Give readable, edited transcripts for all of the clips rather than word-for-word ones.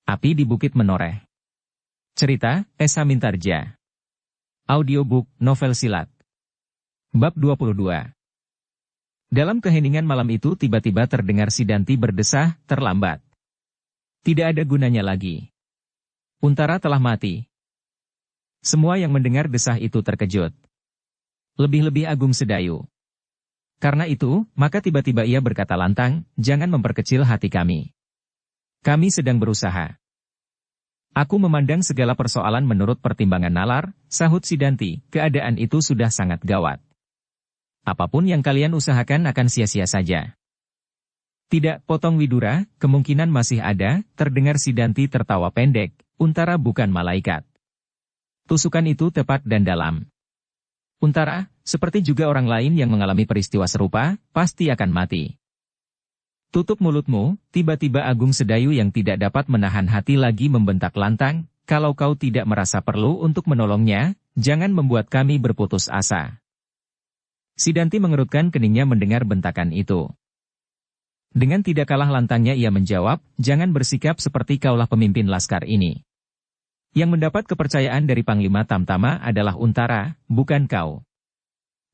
Api di Bukit Menoreh. Cerita, Esa Mintarja. Audiobook, novel silat. Bab 22. Dalam keheningan malam itu tiba-tiba terdengar Sidanti berdesah, terlambat. Tidak ada gunanya lagi. Untara telah mati. Semua yang mendengar desah itu terkejut. Lebih-lebih Agung Sedayu. Karena itu, maka tiba-tiba ia berkata lantang, jangan memperkecil hati kami. Kami sedang berusaha. Aku memandang segala persoalan menurut pertimbangan nalar, sahut Sidanti, keadaan itu sudah sangat gawat. Apapun yang kalian usahakan akan sia-sia saja. Tidak, potong Widura, kemungkinan masih ada, terdengar Sidanti tertawa pendek, Untara bukan malaikat. Tusukan itu tepat dan dalam. Untara, seperti juga orang lain yang mengalami peristiwa serupa, pasti akan mati. Tutup mulutmu, tiba-tiba Agung Sedayu yang tidak dapat menahan hati lagi membentak lantang, kalau kau tidak merasa perlu untuk menolongnya, jangan membuat kami berputus asa. Sidanti mengerutkan keningnya mendengar bentakan itu. Dengan tidak kalah lantangnya ia menjawab, jangan bersikap seperti kaulah pemimpin laskar ini. Yang mendapat kepercayaan dari Panglima Tamtama adalah Untara, bukan kau.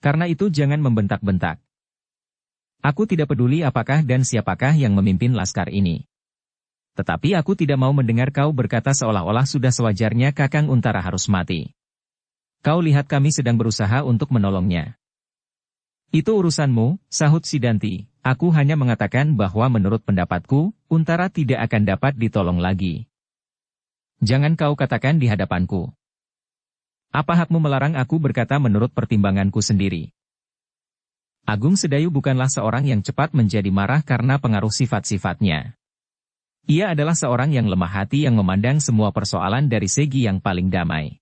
Karena itu jangan membentak-bentak. Aku tidak peduli apakah dan siapakah yang memimpin laskar ini. Tetapi aku tidak mau mendengar kau berkata seolah-olah sudah sewajarnya Kakang Untara harus mati. Kau lihat kami sedang berusaha untuk menolongnya. Itu urusanmu, sahut Sidanti. Aku hanya mengatakan bahwa menurut pendapatku, Untara tidak akan dapat ditolong lagi. Jangan kau katakan di hadapanku. Apa hakmu melarang aku berkata menurut pertimbanganku sendiri? Agung Sedayu bukanlah seorang yang cepat menjadi marah karena pengaruh sifat-sifatnya. Ia adalah seorang yang lemah hati yang memandang semua persoalan dari segi yang paling damai.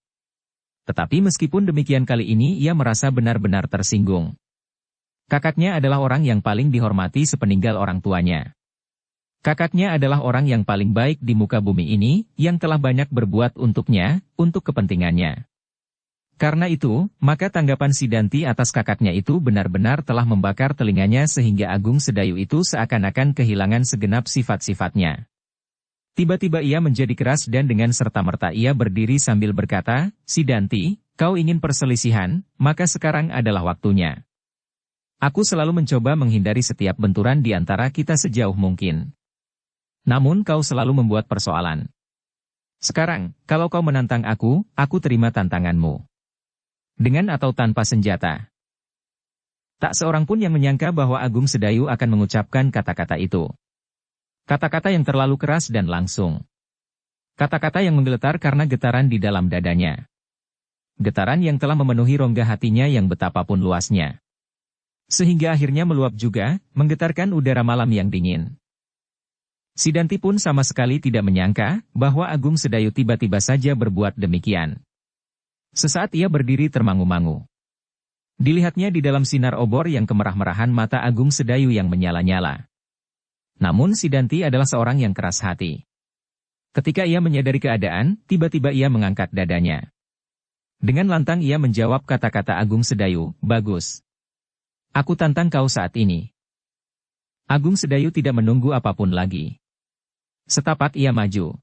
Tetapi meskipun demikian kali ini ia merasa benar-benar tersinggung. Kakaknya adalah orang yang paling dihormati sepeninggal orang tuanya. Kakaknya adalah orang yang paling baik di muka bumi ini, yang telah banyak berbuat untuknya, untuk kepentingannya. Karena itu, maka tanggapan Sidanti atas kakaknya itu benar-benar telah membakar telinganya sehingga Agung Sedayu itu seakan-akan kehilangan segenap sifat-sifatnya. Tiba-tiba ia menjadi keras dan dengan serta-merta ia berdiri sambil berkata, Sidanti, kau ingin perselisihan, maka sekarang adalah waktunya. Aku selalu mencoba menghindari setiap benturan di antara kita sejauh mungkin. Namun kau selalu membuat persoalan. Sekarang, kalau kau menantang aku terima tantanganmu. Dengan atau tanpa senjata. Tak seorang pun yang menyangka bahwa Agung Sedayu akan mengucapkan kata-kata itu. Kata-kata yang terlalu keras dan langsung. Kata-kata yang menggeletar karena getaran di dalam dadanya. Getaran yang telah memenuhi rongga hatinya yang betapapun luasnya. Sehingga akhirnya meluap juga, menggetarkan udara malam yang dingin. Sidanti pun sama sekali tidak menyangka bahwa Agung Sedayu tiba-tiba saja berbuat demikian. Sesaat ia berdiri termangu-mangu. Dilihatnya di dalam sinar obor yang kemerah-merahan mata Agung Sedayu yang menyala-nyala. Namun Sidanti adalah seorang yang keras hati. Ketika ia menyadari keadaan, tiba-tiba ia mengangkat dadanya. Dengan lantang ia menjawab kata-kata Agung Sedayu, bagus. Aku tantang kau saat ini. Agung Sedayu tidak menunggu apapun lagi. Setapat ia maju.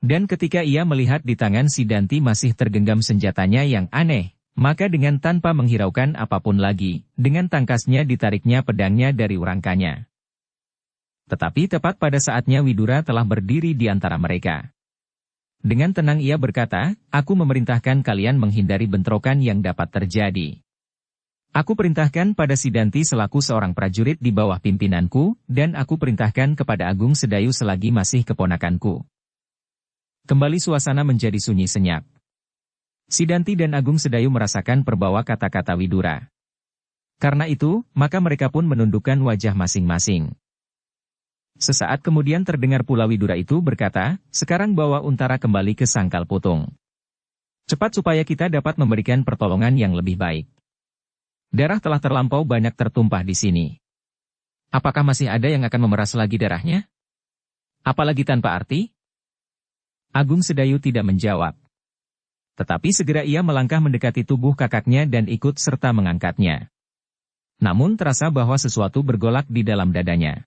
Dan ketika ia melihat di tangan Sidanti masih tergenggam senjatanya yang aneh, maka dengan tanpa menghiraukan apapun lagi, dengan tangkasnya ditariknya pedangnya dari urangkanya. Tetapi tepat pada saatnya Widura telah berdiri di antara mereka. Dengan tenang ia berkata, aku memerintahkan kalian menghindari bentrokan yang dapat terjadi. Aku perintahkan pada Sidanti selaku seorang prajurit di bawah pimpinanku, dan aku perintahkan kepada Agung Sedayu selagi masih keponakanku. Kembali suasana menjadi sunyi senyap. Sidanti dan Agung Sedayu merasakan perbawa kata-kata Widura. Karena itu, maka mereka pun menundukkan wajah masing-masing. Sesaat kemudian terdengar pula Widura itu berkata, sekarang bawa Untara kembali ke Sangkal Putung. Cepat supaya kita dapat memberikan pertolongan yang lebih baik. Darah telah terlampau banyak tertumpah di sini. Apakah masih ada yang akan memeras lagi darahnya? Apalagi tanpa arti? Agung Sedayu tidak menjawab. Tetapi segera ia melangkah mendekati tubuh kakaknya dan ikut serta mengangkatnya. Namun terasa bahwa sesuatu bergolak di dalam dadanya.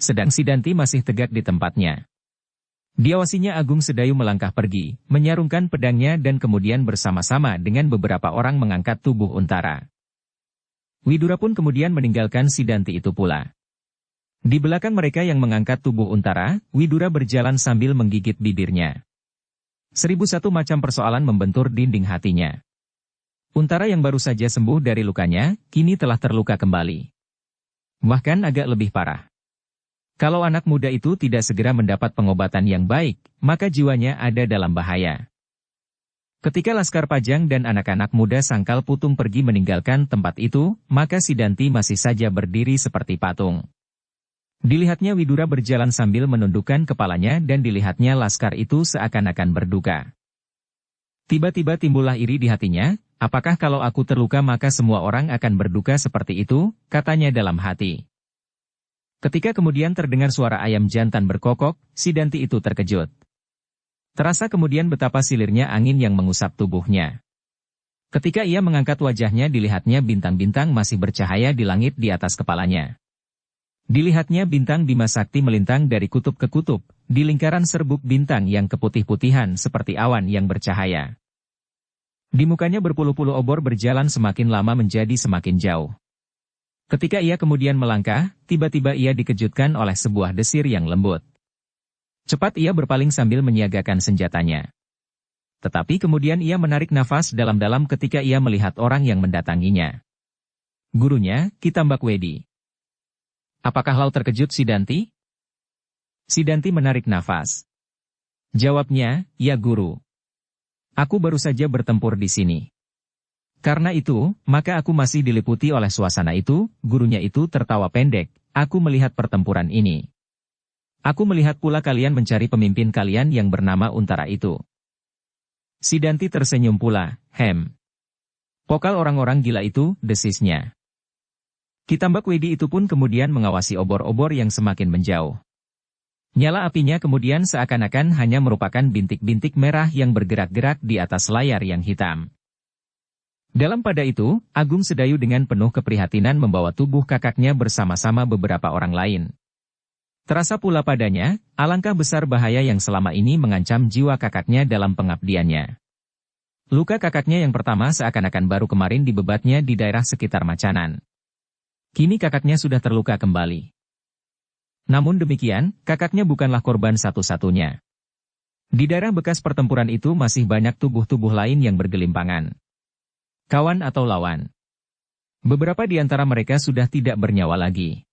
Sedang Sidanti masih tegak di tempatnya. Diawasinya Agung Sedayu melangkah pergi, menyarungkan pedangnya dan kemudian bersama-sama dengan beberapa orang mengangkat tubuh Untara. Widura pun kemudian meninggalkan Sidanti itu pula. Di belakang mereka yang mengangkat tubuh Untara, Widura berjalan sambil menggigit bibirnya. 1001 macam persoalan membentur dinding hatinya. Untara yang baru saja sembuh dari lukanya, kini telah terluka kembali. Bahkan agak lebih parah. Kalau anak muda itu tidak segera mendapat pengobatan yang baik, maka jiwanya ada dalam bahaya. Ketika Laskar Pajang dan anak-anak muda Sangkal Putung pergi meninggalkan tempat itu, maka Sidanti masih saja berdiri seperti patung. Dilihatnya Widura berjalan sambil menundukkan kepalanya dan dilihatnya Laskar itu seakan-akan berduka. Tiba-tiba timbullah iri di hatinya, apakah kalau aku terluka maka semua orang akan berduka seperti itu, katanya dalam hati. Ketika kemudian terdengar suara ayam jantan berkokok, Sidanti itu terkejut. Terasa kemudian betapa silirnya angin yang mengusap tubuhnya. Ketika ia mengangkat wajahnya dilihatnya bintang-bintang masih bercahaya di langit di atas kepalanya. Dilihatnya bintang Bima Sakti melintang dari kutub ke kutub, di lingkaran serbuk bintang yang keputih-putihan seperti awan yang bercahaya. Di mukanya berpuluh-puluh obor berjalan semakin lama menjadi semakin jauh. Ketika ia kemudian melangkah, tiba-tiba ia dikejutkan oleh sebuah desir yang lembut. Cepat ia berpaling sambil menyiagakan senjatanya. Tetapi kemudian ia menarik nafas dalam-dalam ketika ia melihat orang yang mendatanginya. Gurunya, Ki Tambak Wedi. Apakah kau terkejut, Sidanti? Sidanti menarik nafas. Jawabnya, ya guru. Aku baru saja bertempur di sini. Karena itu, maka aku masih diliputi oleh suasana itu, gurunya itu tertawa pendek, aku melihat pertempuran ini. Aku melihat pula kalian mencari pemimpin kalian yang bernama Untara itu. Sidanti tersenyum pula, Pokal orang-orang gila itu, desisnya. Ki Tambak Wedi itu pun kemudian mengawasi obor-obor yang semakin menjauh. Nyala apinya kemudian seakan-akan hanya merupakan bintik-bintik merah yang bergerak-gerak di atas layar yang hitam. Dalam pada itu, Agung Sedayu dengan penuh keprihatinan membawa tubuh kakaknya bersama-sama beberapa orang lain. Terasa pula padanya, alangkah besar bahaya yang selama ini mengancam jiwa kakaknya dalam pengabdiannya. Luka kakaknya yang pertama seakan-akan baru kemarin dibebatnya di daerah sekitar Macanan. Kini kakaknya sudah terluka kembali. Namun demikian, kakaknya bukanlah korban satu-satunya. Di daerah bekas pertempuran itu masih banyak tubuh-tubuh lain yang bergelimpangan. Kawan atau lawan. Beberapa di antara mereka sudah tidak bernyawa lagi.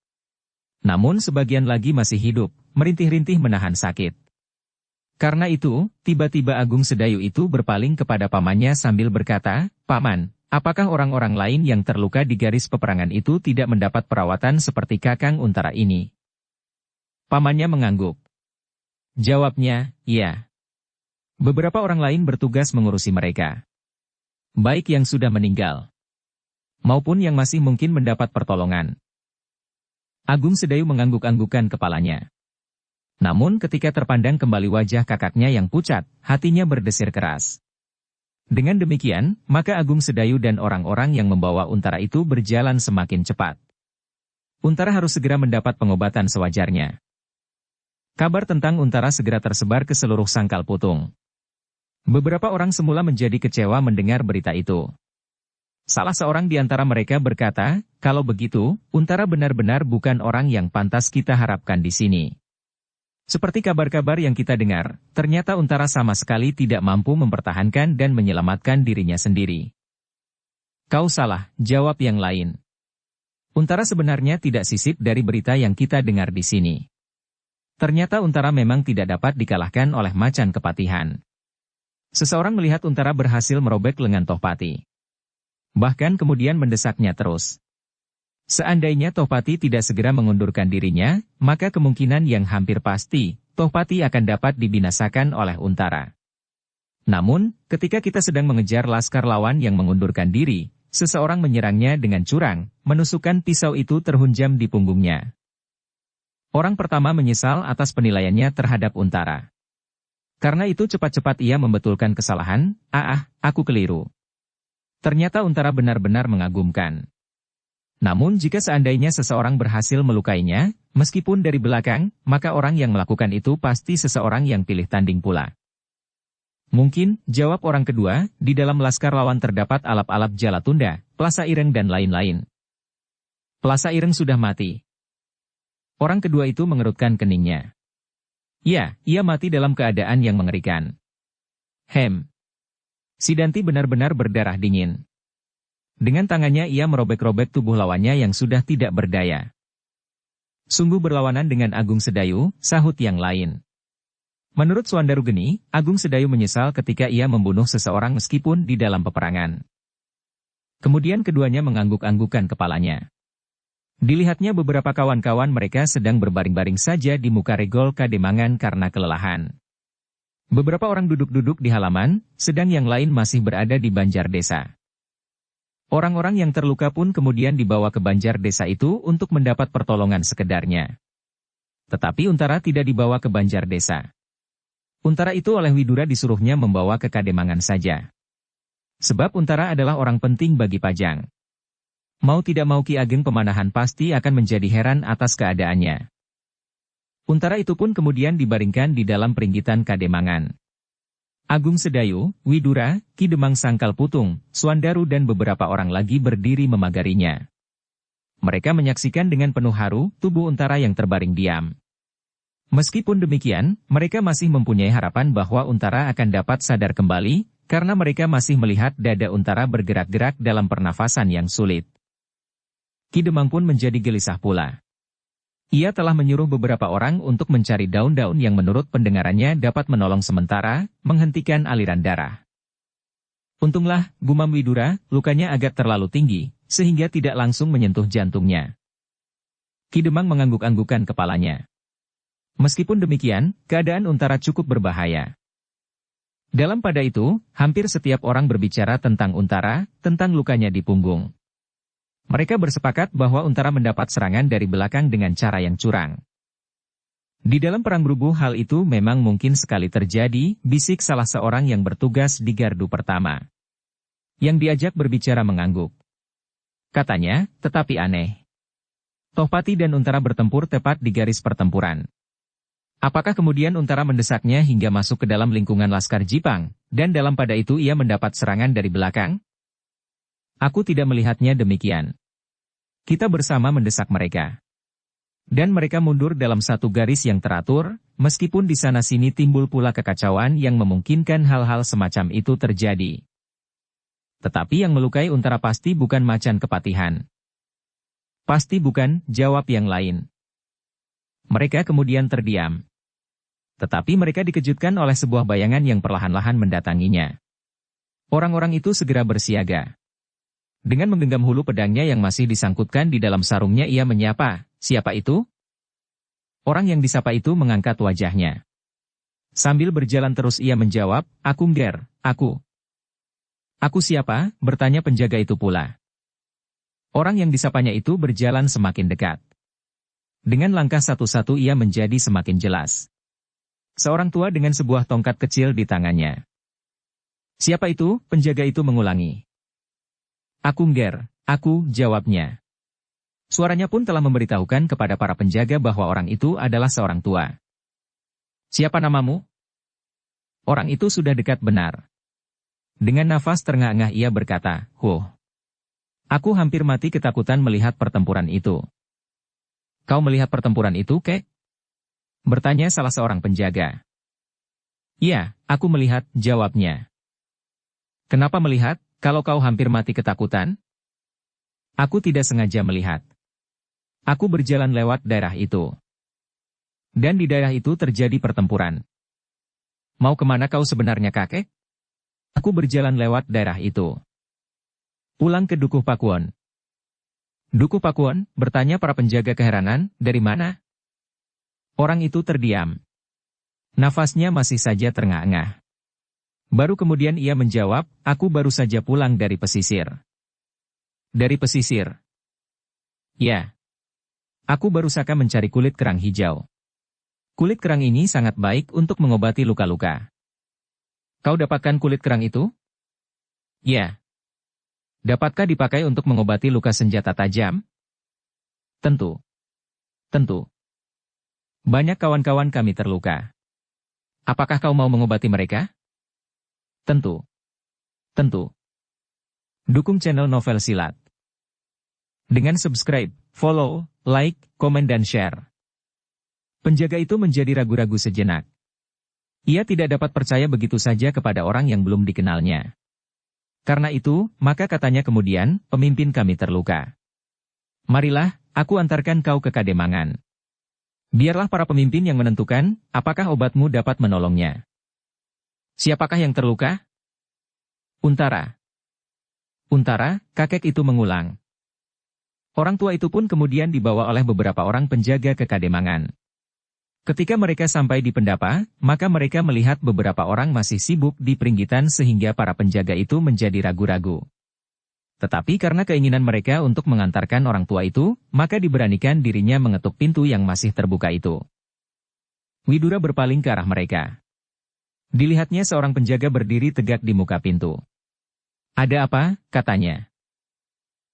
Namun sebagian lagi masih hidup, merintih-rintih menahan sakit. Karena itu, tiba-tiba Agung Sedayu itu berpaling kepada pamannya sambil berkata, Paman, apakah orang-orang lain yang terluka di garis peperangan itu tidak mendapat perawatan seperti Kakang Untara ini? Pamannya mengangguk. Jawabnya, iya. Beberapa orang lain bertugas mengurusi mereka. Baik yang sudah meninggal, maupun yang masih mungkin mendapat pertolongan. Agung Sedayu mengangguk-anggukkan kepalanya. Namun ketika terpandang kembali wajah kakaknya yang pucat, hatinya berdesir keras. Dengan demikian, maka Agung Sedayu dan orang-orang yang membawa Untara itu berjalan semakin cepat. Untara harus segera mendapat pengobatan sewajarnya. Kabar tentang Untara segera tersebar ke seluruh Sangkal Putung. Beberapa orang semula menjadi kecewa mendengar berita itu. Salah seorang di antara mereka berkata, kalau begitu, Untara benar-benar bukan orang yang pantas kita harapkan di sini. Seperti kabar-kabar yang kita dengar, ternyata Untara sama sekali tidak mampu mempertahankan dan menyelamatkan dirinya sendiri. Kau salah, jawab yang lain. Untara sebenarnya tidak sisip dari berita yang kita dengar di sini. Ternyata Untara memang tidak dapat dikalahkan oleh macan kepatihan. Seseorang melihat Untara berhasil merobek lengan Tohpati. Bahkan kemudian mendesaknya terus. Seandainya Tohpati tidak segera mengundurkan dirinya, maka kemungkinan yang hampir pasti, Tohpati akan dapat dibinasakan oleh Untara. Namun, ketika kita sedang mengejar laskar lawan yang mengundurkan diri, seseorang menyerangnya dengan curang, menusukkan pisau itu terhunjam di punggungnya. Orang pertama menyesal atas penilaiannya terhadap Untara. Karena itu cepat-cepat ia membetulkan kesalahan, aku keliru. Ternyata Untara benar-benar mengagumkan. Namun jika seandainya seseorang berhasil melukainya, meskipun dari belakang, maka orang yang melakukan itu pasti seseorang yang pilih tanding pula. Mungkin, jawab orang kedua, di dalam laskar lawan terdapat alap-alap Jalatunda, Plasa Ireng dan lain-lain. Plasa Ireng sudah mati. Orang kedua itu mengerutkan keningnya. Ya, ia mati dalam keadaan yang mengerikan. Sidanti benar-benar berdarah dingin. Dengan tangannya ia merobek-robek tubuh lawannya yang sudah tidak berdaya. Sungguh berlawanan dengan Agung Sedayu, sahut yang lain. Menurut Suandaru Geni, Agung Sedayu menyesal ketika ia membunuh seseorang meskipun di dalam peperangan. Kemudian keduanya mengangguk-anggukan kepalanya. Dilihatnya beberapa kawan-kawan mereka sedang berbaring-baring saja di muka regol Kademangan karena kelelahan. Beberapa orang duduk-duduk di halaman, sedang yang lain masih berada di Banjar Desa. Orang-orang yang terluka pun kemudian dibawa ke Banjar Desa itu untuk mendapat pertolongan sekedarnya. Tetapi Untara tidak dibawa ke Banjar Desa. Untara itu oleh Widura disuruhnya membawa ke Kademangan saja. Sebab Untara adalah orang penting bagi Pajang. Mau tidak mau Ki Ageng Pemanahan pasti akan menjadi heran atas keadaannya. Untara itu pun kemudian dibaringkan di dalam peringgitan Kademangan. Agung Sedayu, Widura, Ki Demang Sangkal Putung, Suandaru dan beberapa orang lagi berdiri memagarinya. Mereka menyaksikan dengan penuh haru tubuh Untara yang terbaring diam. Meskipun demikian, mereka masih mempunyai harapan bahwa Untara akan dapat sadar kembali, karena mereka masih melihat dada Untara bergerak-gerak dalam pernafasan yang sulit. Ki Demang pun menjadi gelisah pula. Ia telah menyuruh beberapa orang untuk mencari daun-daun yang menurut pendengarannya dapat menolong sementara, menghentikan aliran darah. Untunglah, gumam Widura, lukanya agak terlalu tinggi, sehingga tidak langsung menyentuh jantungnya. Ki Demang mengangguk-anggukan kepalanya. Meskipun demikian, keadaan Untara cukup berbahaya. Dalam pada itu, hampir setiap orang berbicara tentang Untara, tentang lukanya di punggung. Mereka bersepakat bahwa Untara mendapat serangan dari belakang dengan cara yang curang. Di dalam perang berubuh hal itu memang mungkin sekali terjadi, bisik salah seorang yang bertugas di gardu pertama. Yang diajak berbicara mengangguk. Katanya, tetapi aneh. Tohpati dan Untara bertempur tepat di garis pertempuran. Apakah kemudian Untara mendesaknya hingga masuk ke dalam lingkungan Laskar Jipang, dan dalam pada itu ia mendapat serangan dari belakang? Aku tidak melihatnya demikian. Kita bersama mendesak mereka. Dan mereka mundur dalam satu garis yang teratur, meskipun di sana-sini timbul pula kekacauan yang memungkinkan hal-hal semacam itu terjadi. Tetapi yang melukai Untara pasti bukan Macan Kepatihan. Pasti bukan, jawab yang lain. Mereka kemudian terdiam. Tetapi mereka dikejutkan oleh sebuah bayangan yang perlahan-lahan mendatanginya. Orang-orang itu segera bersiaga. Dengan menggenggam hulu pedangnya yang masih disangkutkan di dalam sarungnya ia menyapa, siapa itu? Orang yang disapa itu mengangkat wajahnya. Sambil berjalan terus ia menjawab, aku Ngger, aku. Aku siapa? Bertanya penjaga itu pula. Orang yang disapanya itu berjalan semakin dekat. Dengan langkah satu-satu ia menjadi semakin jelas. Seorang tua dengan sebuah tongkat kecil di tangannya. Siapa itu? Penjaga itu mengulangi. Aku Ngger, aku, jawabnya. Suaranya pun telah memberitahukan kepada para penjaga bahwa orang itu adalah seorang tua. Siapa namamu? Orang itu sudah dekat benar. Dengan nafas terengah-engah ia berkata, Aku hampir mati ketakutan melihat pertempuran itu. Kau melihat pertempuran itu, kek? Bertanya salah seorang penjaga. Ya, aku melihat, jawabnya. Kenapa melihat? Kalau kau hampir mati ketakutan? Aku tidak sengaja melihat. Aku berjalan lewat daerah itu. Dan di daerah itu terjadi pertempuran. Mau kemana kau sebenarnya kakek? Aku berjalan lewat daerah itu. Pulang ke Dukuh Pakuwon. Dukuh Pakuwon, bertanya para penjaga keheranan, dari mana? Orang itu terdiam. Nafasnya masih saja terengah-engah. Baru kemudian ia menjawab, aku baru saja pulang dari pesisir. Dari pesisir? Ya. Aku baru saja mencari kulit kerang hijau. Kulit kerang ini sangat baik untuk mengobati luka-luka. Kau dapatkan kulit kerang itu? Ya. Dapatkah dipakai untuk mengobati luka senjata tajam? Tentu. Tentu. Banyak kawan-kawan kami terluka. Apakah kau mau mengobati mereka? Tentu. Tentu. Dukung channel Novel Silat dengan subscribe, follow, like, komen dan share. Penjaga itu menjadi ragu-ragu sejenak. Ia tidak dapat percaya begitu saja kepada orang yang belum dikenalnya. Karena itu, maka katanya kemudian, pemimpin kami terluka. Marilah, aku antarkan kau ke Kademangan. Biarlah para pemimpin yang menentukan, apakah obatmu dapat menolongnya. Siapakah yang terluka? Untara. Untara, kakek itu mengulang. Orang tua itu pun kemudian dibawa oleh beberapa orang penjaga ke Kademangan. Ketika mereka sampai di Pendapa, maka mereka melihat beberapa orang masih sibuk di peringgitan sehingga para penjaga itu menjadi ragu-ragu. Tetapi karena keinginan mereka untuk mengantarkan orang tua itu, maka diberanikan dirinya mengetuk pintu yang masih terbuka itu. Widura berpaling ke arah mereka. Dilihatnya seorang penjaga berdiri tegak di muka pintu. Ada apa? Katanya.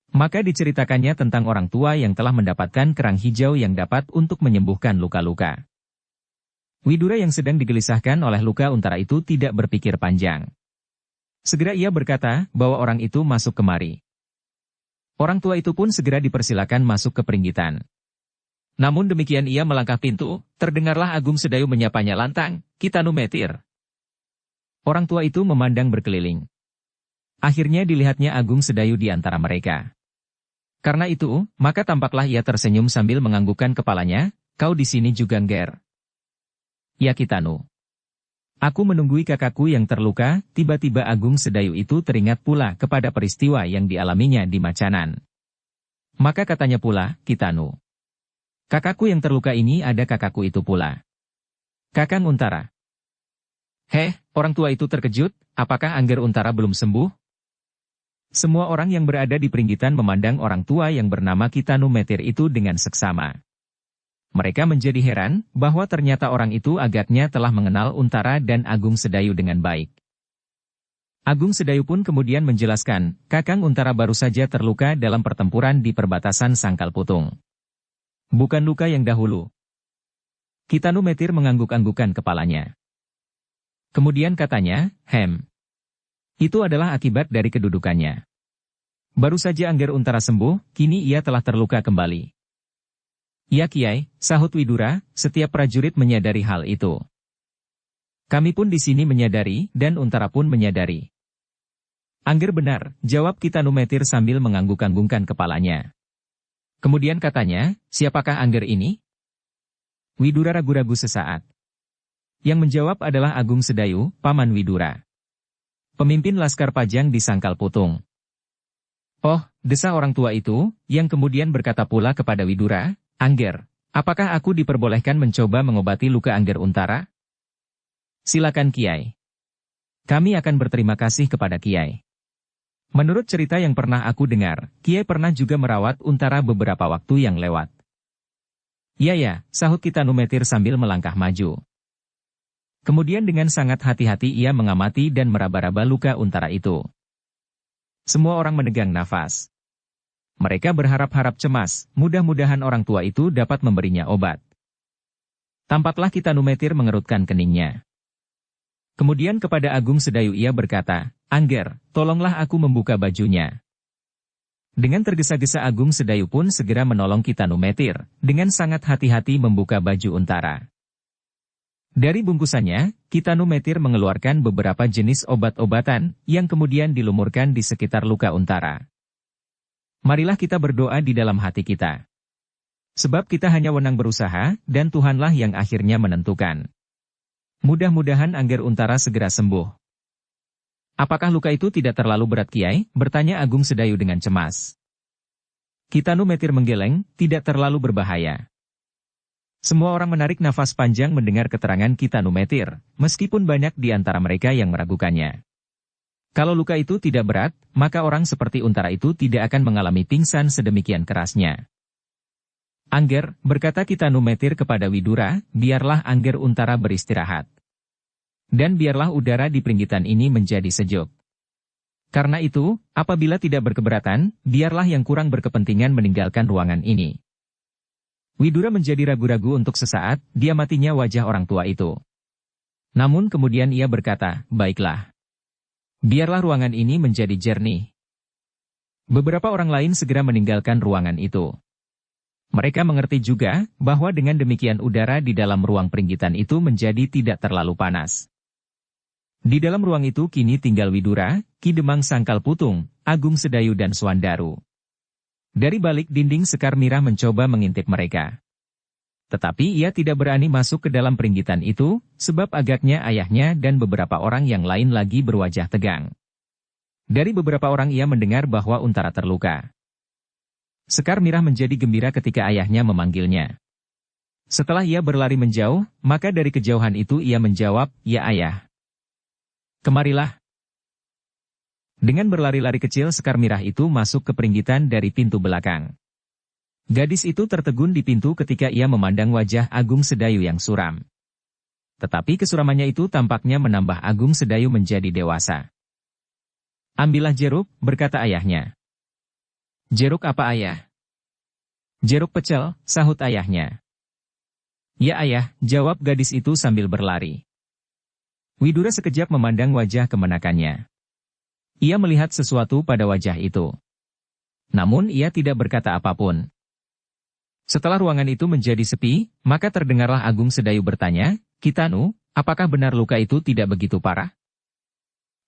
Maka diceritakannya tentang orang tua yang telah mendapatkan kerang hijau yang dapat untuk menyembuhkan luka-luka. Widura yang sedang digelisahkan oleh luka Untara itu tidak berpikir panjang. Segera ia berkata bahwa orang itu masuk kemari. Orang tua itu pun segera dipersilakan masuk ke peringgitan. Namun demikian ia melangkah pintu, terdengarlah Agung Sedayu menyapanya lantang, "Kitanu Metir." Orang tua itu memandang berkeliling. Akhirnya dilihatnya Agung Sedayu di antara mereka. Karena itu, maka tampaklah ia tersenyum sambil menganggukkan kepalanya, "Kau di sini juga, Ngger?" "Ya Kitanu. Aku menunggui kakakku yang terluka." Tiba-tiba Agung Sedayu itu teringat pula kepada peristiwa yang dialaminya di Macanan. Maka katanya pula, "Kitanu. Kakakku yang terluka ini ada kakakku itu pula. Kakang Untara." "Heh," orang tua itu terkejut, "apakah Angger Untara belum sembuh?" Semua orang yang berada di peringgitan memandang orang tua yang bernama Kitanu Metir itu dengan seksama. Mereka menjadi heran bahwa ternyata orang itu agaknya telah mengenal Untara dan Agung Sedayu dengan baik. Agung Sedayu pun kemudian menjelaskan, "Kakang Untara baru saja terluka dalam pertempuran di perbatasan Sangkal Putung. Bukan luka yang dahulu." Kitanu Metir mengangguk-anggukan kepalanya. Kemudian katanya, "Itu adalah akibat dari kedudukannya. Baru saja Angger Untara sembuh, kini ia telah terluka kembali." "Ya Kiai," sahut Widura, "setiap prajurit menyadari hal itu. Kami pun di sini menyadari, dan Untara pun menyadari." "Angger benar," jawab Kitanu Metir sambil mengangguk-anggukkan kepalanya. Kemudian katanya, "Siapakah Angger ini?" Widura ragu-ragu sesaat. Yang menjawab adalah Agung Sedayu, paman Widura. Pemimpin Laskar Pajang di Sangkal Putung. "Oh," desa orang tua itu, yang kemudian berkata pula kepada Widura, "Angger, apakah aku diperbolehkan mencoba mengobati luka Angger Untara?" "Silakan Kiai. Kami akan berterima kasih kepada Kiai. Menurut cerita yang pernah aku dengar, Kiai pernah juga merawat Untara beberapa waktu yang lewat." "Ya," sahut Kitanu Metir sambil melangkah maju. Kemudian dengan sangat hati-hati ia mengamati dan meraba-raba luka Untara itu. Semua orang menegang nafas. Mereka berharap-harap cemas, mudah-mudahan orang tua itu dapat memberinya obat. Tampaklah Kitanu Metir mengerutkan keningnya. Kemudian kepada Agung Sedayu ia berkata, "Angger, tolonglah aku membuka bajunya." Dengan tergesa-gesa Agung Sedayu pun segera menolong Kitanu Metir, dengan sangat hati-hati membuka baju Untara. Dari bungkusannya, Kitanu Metir mengeluarkan beberapa jenis obat-obatan, yang kemudian dilumurkan di sekitar luka Untara. Marilah kita berdoa di dalam hati kita. Sebab kita hanya wenang berusaha, dan Tuhanlah yang akhirnya menentukan. Mudah-mudahan Angger Untara segera sembuh. "Apakah luka itu tidak terlalu berat Kiai?" bertanya Agung Sedayu dengan cemas. Kitanu Metir menggeleng, "Tidak terlalu berbahaya." Semua orang menarik nafas panjang mendengar keterangan Kitanu Metir, meskipun banyak di antara mereka yang meragukannya. Kalau luka itu tidak berat, maka orang seperti Untara itu tidak akan mengalami pingsan sedemikian kerasnya. "Angger," berkata Kitanu Metir kepada Widura, "biarlah Angger Untara beristirahat. Dan biarlah udara di peringgitan ini menjadi sejuk. Karena itu, apabila tidak berkeberatan, biarlah yang kurang berkepentingan meninggalkan ruangan ini. Widura menjadi ragu-ragu untuk sesaat, dia matinya wajah orang tua itu. Namun kemudian ia berkata, baiklah. Biarlah ruangan ini menjadi jernih. Beberapa orang lain segera meninggalkan ruangan itu. Mereka mengerti juga, bahwa dengan demikian udara di dalam ruang peringgitan itu menjadi tidak terlalu panas. Di dalam ruang itu kini tinggal Widura, Ki Demang Sangkal Putung, Agung Sedayu dan Swandaru. Dari balik dinding Sekar Mirah mencoba mengintip mereka. Tetapi ia tidak berani masuk ke dalam peringgitan itu, sebab agaknya ayahnya dan beberapa orang yang lain lagi berwajah tegang. Dari beberapa orang ia mendengar bahwa Untara terluka. Sekar Mirah menjadi gembira ketika ayahnya memanggilnya. Setelah ia berlari menjauh, maka dari kejauhan itu ia menjawab, "Ya ayah. Kemarilah." Dengan berlari-lari kecil Sekar Mirah itu masuk ke peringgitan dari pintu belakang. Gadis itu tertegun di pintu ketika ia memandang wajah Agung Sedayu yang suram. Tetapi kesuramannya itu tampaknya menambah Agung Sedayu menjadi dewasa. "Ambillah jeruk," berkata ayahnya. "Jeruk apa ayah?" "Jeruk pecel," sahut ayahnya. "Ya ayah," jawab gadis itu sambil berlari. Widura sekejap memandang wajah kemenakannya. Ia melihat sesuatu pada wajah itu. Namun ia tidak berkata apapun. Setelah ruangan itu menjadi sepi, maka terdengarlah Agung Sedayu bertanya, "Kitanu, apakah benar luka itu tidak begitu parah?"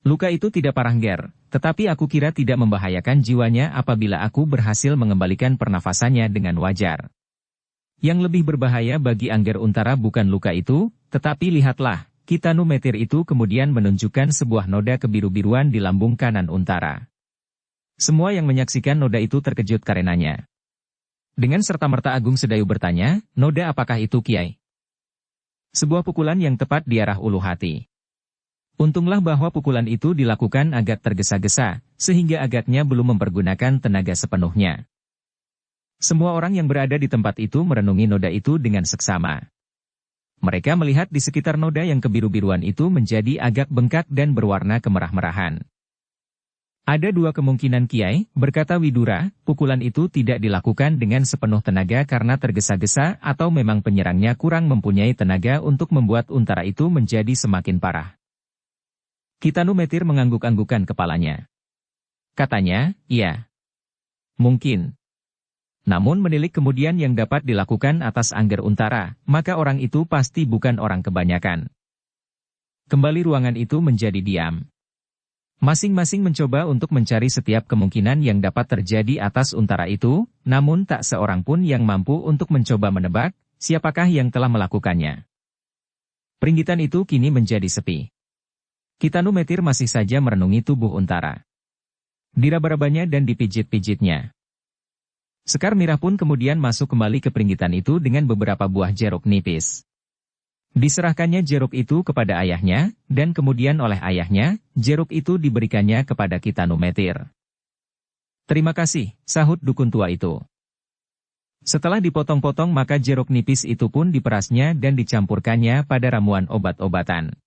"Luka itu tidak parah Ger, tetapi aku kira tidak membahayakan jiwanya apabila aku berhasil mengembalikan pernafasannya dengan wajar. Yang lebih berbahaya bagi Angger Untara bukan luka itu, tetapi lihatlah." Kitanu Metir itu kemudian menunjukkan sebuah noda kebiru-biruan di lambung kanan Untara. Semua yang menyaksikan noda itu terkejut karenanya. Dengan serta-merta Agung Sedayu bertanya, "Noda apakah itu Kiai?" Sebuah pukulan yang tepat di arah ulu hati. Untunglah bahwa pukulan itu dilakukan agak tergesa-gesa, sehingga agaknya belum mempergunakan tenaga sepenuhnya. Semua orang yang berada di tempat itu merenungi noda itu dengan seksama. Mereka melihat di sekitar noda yang kebiru-biruan itu menjadi agak bengkak dan berwarna kemerah-merahan. "Ada dua kemungkinan Kiai," berkata Widura, "pukulan itu tidak dilakukan dengan sepenuh tenaga karena tergesa-gesa atau memang penyerangnya kurang mempunyai tenaga untuk membuat Untara itu menjadi semakin parah." Kitanu Metir mengangguk-anggukan kepalanya. Katanya, "Iya. Mungkin. Namun menilik kemudian yang dapat dilakukan atas Angger Untara, maka orang itu pasti bukan orang kebanyakan." Kembali ruangan itu menjadi diam. Masing-masing mencoba untuk mencari setiap kemungkinan yang dapat terjadi atas Untara itu, namun tak seorang pun yang mampu untuk mencoba menebak, siapakah yang telah melakukannya. Peringgitan itu kini menjadi sepi. Kitanu Metir masih saja merenungi tubuh Untara. Diraba-rabanya dan dipijit-pijitnya. Sekar Mirah pun kemudian masuk kembali ke peringgitan itu dengan beberapa buah jeruk nipis. Diserahkannya jeruk itu kepada ayahnya, dan kemudian oleh ayahnya, jeruk itu diberikannya kepada Kitanu Metir. "Terima kasih," sahut dukun tua itu. Setelah dipotong-potong maka jeruk nipis itu pun diperasnya dan dicampurkannya pada ramuan obat-obatan.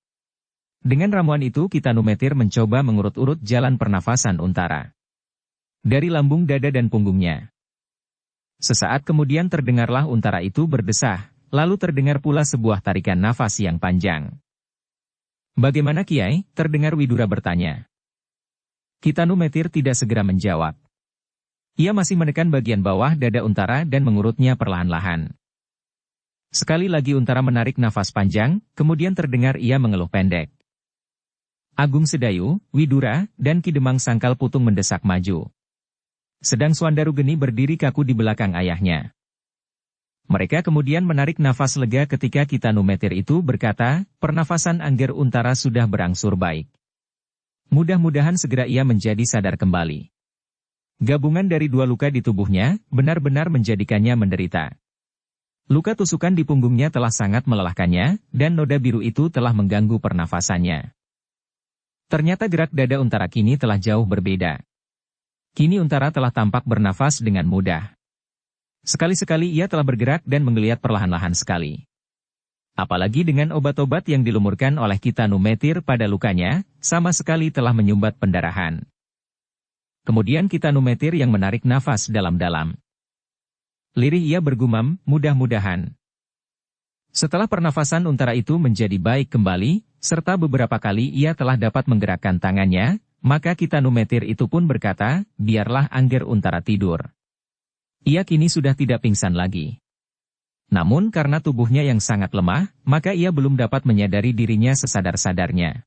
Dengan ramuan itu Kitanu Metir mencoba mengurut-urut jalan pernafasan Untara. Dari lambung, dada dan punggungnya. Sesaat kemudian terdengarlah Untara itu berdesah. Lalu terdengar pula sebuah tarikan nafas yang panjang. "Bagaimana Kiai?" terdengar Widura bertanya. Kitanu Metir tidak segera menjawab. Ia masih menekan bagian bawah dada Untara dan mengurutnya perlahan-lahan. Sekali lagi Untara menarik nafas panjang, kemudian terdengar ia mengeluh pendek. Agung Sedayu, Widura, dan Ki Demang Sangkal Putung mendesak maju. Sedang Swandaru Geni berdiri kaku di belakang ayahnya. Mereka kemudian menarik nafas lega ketika Kitanu Metir itu berkata, "Pernafasan Angger Untara sudah berangsur baik. Mudah-mudahan segera ia menjadi sadar kembali." Gabungan dari dua luka di tubuhnya, benar-benar menjadikannya menderita. Luka tusukan di punggungnya telah sangat melelahkannya, dan noda biru itu telah mengganggu pernafasannya. Ternyata gerak dada Untara kini telah jauh berbeda. Kini Untara telah tampak bernafas dengan mudah. Sekali-sekali ia telah bergerak dan menggeliat perlahan-lahan sekali. Apalagi dengan obat-obat yang dilumurkan oleh Kitanu Metir pada lukanya, sama sekali telah menyumbat pendarahan. Kemudian Kitanometer yang menarik nafas dalam-dalam. Lirih ia bergumam, mudah-mudahan. Setelah pernafasan Untara itu menjadi baik kembali, serta beberapa kali ia telah dapat menggerakkan tangannya, maka Kitanometer itu pun berkata, biarlah Angger Untara tidur. Ia kini sudah tidak pingsan lagi. Namun karena tubuhnya yang sangat lemah, maka ia belum dapat menyadari dirinya sesadar-sadarnya.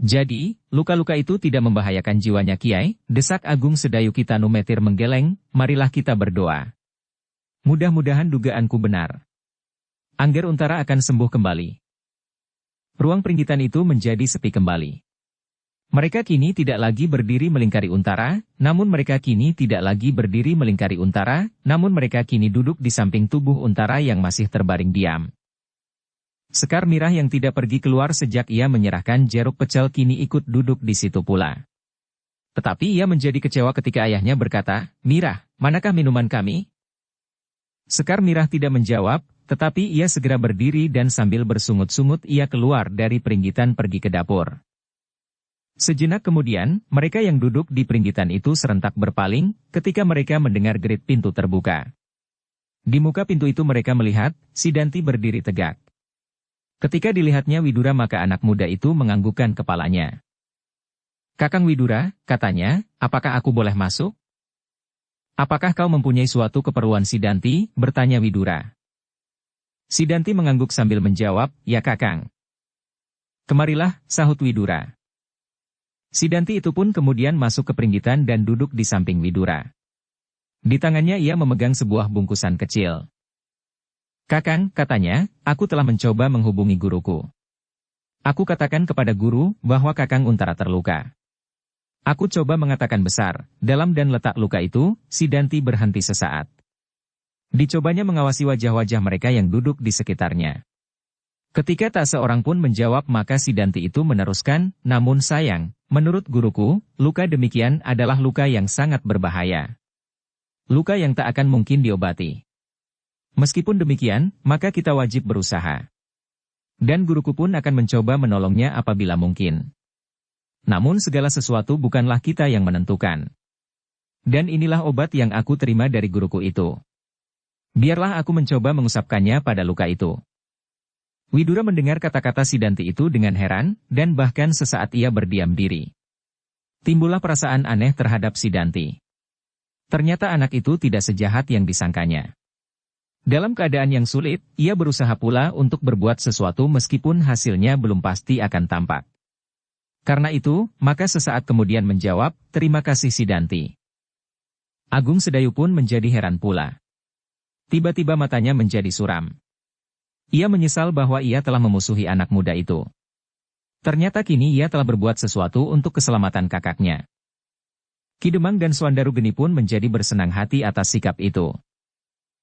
Jadi, luka-luka itu tidak membahayakan jiwanya Kiai, desak Agung Sedayu Kitanometer menggeleng, marilah kita berdoa. Mudah-mudahan dugaanku benar. Angger Untara akan sembuh kembali. Ruang peringgitan itu menjadi sepi kembali. Mereka kini tidak lagi berdiri melingkari Untara, namun mereka kini duduk di samping tubuh Untara yang masih terbaring diam. Sekar Mirah yang tidak pergi keluar sejak ia menyerahkan jeruk pecel kini ikut duduk di situ pula. Tetapi ia menjadi kecewa ketika ayahnya berkata, Mirah, manakah minuman kami? Sekar Mirah tidak menjawab, tetapi ia segera berdiri dan sambil bersungut-sungut ia keluar dari peringgitan pergi ke dapur. Sejenak kemudian, mereka yang duduk di peringgitan itu serentak berpaling, ketika mereka mendengar gerit pintu terbuka. Di muka pintu itu mereka melihat, si Danti berdiri tegak. Ketika dilihatnya Widura maka anak muda itu menganggukkan kepalanya. Kakang Widura, katanya, apakah aku boleh masuk? Apakah kau mempunyai suatu keperluan si Danti? Bertanya Widura. Si Danti mengangguk sambil menjawab, ya Kakang. Kemarilah, sahut Widura. Si Danti itu pun kemudian masuk ke peringgitan dan duduk di samping Widura. Di tangannya ia memegang sebuah bungkusan kecil. Kakang, katanya, aku telah mencoba menghubungi guruku. Aku katakan kepada guru bahwa Kakang Untara terluka. Aku coba mengatakan besar, dalam dan letak luka itu, si Danti berhenti sesaat. Dicobanya mengawasi wajah-wajah mereka yang duduk di sekitarnya. Ketika tak seorang pun menjawab maka si Danti itu meneruskan, namun sayang, menurut guruku, luka demikian adalah luka yang sangat berbahaya. Luka yang tak akan mungkin diobati. Meskipun demikian, maka kita wajib berusaha. Dan guruku pun akan mencoba menolongnya apabila mungkin. Namun segala sesuatu bukanlah kita yang menentukan. Dan inilah obat yang aku terima dari guruku itu. Biarlah aku mencoba mengusapkannya pada luka itu. Widura mendengar kata-kata si Danti itu dengan heran, dan bahkan sesaat ia berdiam diri. Timbullah perasaan aneh terhadap si Danti. Ternyata anak itu tidak sejahat yang disangkanya. Dalam keadaan yang sulit, ia berusaha pula untuk berbuat sesuatu meskipun hasilnya belum pasti akan tampak. Karena itu, maka sesaat kemudian menjawab, terima kasih si Danti. Agung Sedayu pun menjadi heran pula. Tiba-tiba matanya menjadi suram. Ia menyesal bahwa ia telah memusuhi anak muda itu. Ternyata kini ia telah berbuat sesuatu untuk keselamatan kakaknya. Ki Demang dan Swandaru Geni pun menjadi bersenang hati atas sikap itu.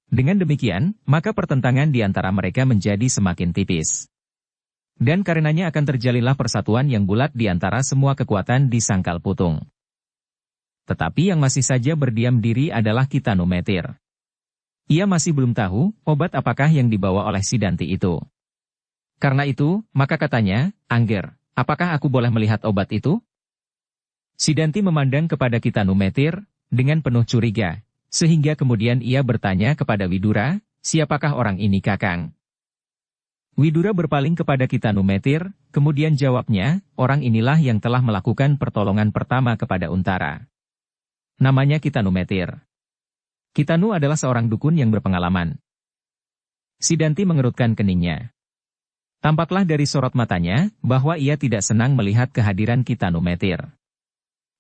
Dengan demikian, maka pertentangan di antara mereka menjadi semakin tipis. Dan karenanya akan terjalinlah persatuan yang bulat di antara semua kekuatan di Sangkal Putung. Tetapi yang masih saja berdiam diri adalah Kitanometer. Ia masih belum tahu obat apakah yang dibawa oleh si Danti itu. Karena itu, maka katanya, Angger, apakah aku boleh melihat obat itu? Si Danti memandang kepada Kitanometer dengan penuh curiga, sehingga kemudian ia bertanya kepada Widura, siapakah orang ini Kakang? Widura berpaling kepada Kitanometer, kemudian jawabnya, orang inilah yang telah melakukan pertolongan pertama kepada Untara. Namanya Kitanometer. Kitanu adalah seorang dukun yang berpengalaman. Si Danti mengerutkan keningnya. Tampaklah dari sorot matanya, bahwa ia tidak senang melihat kehadiran Kitanometer.